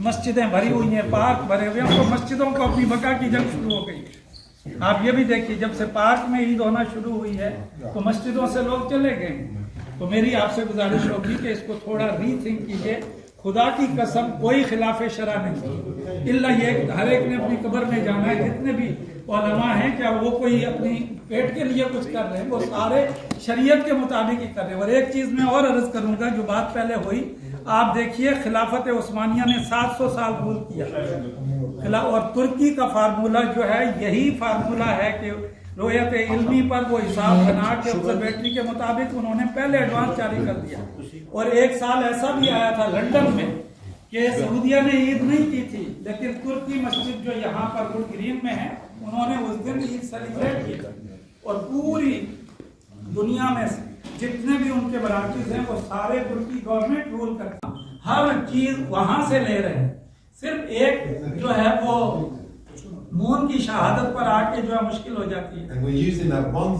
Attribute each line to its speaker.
Speaker 1: مسجدیں بھری ہوئی ہیں، پارک بھرے ہوئے ہیں، تو مسجدوں کو اپنی بقا کی جنگ شروع ہو گئی ہے۔ آپ یہ بھی دیکھیے جب سے پارک میں عید ہونا شروع ہوئی ہے تو مسجدوں سے لوگ چلے گئے۔ تو میری آپ سے گزارش ہوگی کہ اس کو تھوڑا ری تھنک کیجئے۔ خدا کی قسم کوئی خلاف شرع نہیں، الا یہ ہر ایک نے اپنی قبر میں جانا ہے۔ جتنے بھی علماء ہیں کیا وہ کوئی اپنی پیٹ کے لیے کچھ کر رہے ہیں؟ وہ سارے شریعت کے مطابق ہی کر رہے ہیں۔ اور ایک چیز میں اور عرض کروں گا جو بات پہلے ہوئی، آپ دیکھیے خلافت عثمانیہ نے 700 سال رول کیا، اور ترکی کا فارمولہ جو ہے یہی فارمولہ ہے کہ رویت علمی پر وہ حساب بنا کے آبزرویٹری کے مطابق انہوں نے پہلے ایڈوانس جاری کر دیا۔ اور ایک سال ایسا بھی آیا تھا لندن میں کہ سعودیہ نے عید نہیں کی تھی، لیکن ترکی مسجد جو یہاں پر وڈ گرین میں ہے انہوں نے اس دن عید سیلیبریٹ کی، اور پوری دنیا میں جتنے بھی ان کے مراکز ہیں وہ سارے ترکی گورنمنٹ رول کرتا، ہر چیز وہاں سے لے رہے ہیں۔ صرف ایک جو ہے وہ مون کی شہادت پر آ کے جو ہے مشکل ہو جاتی ہے۔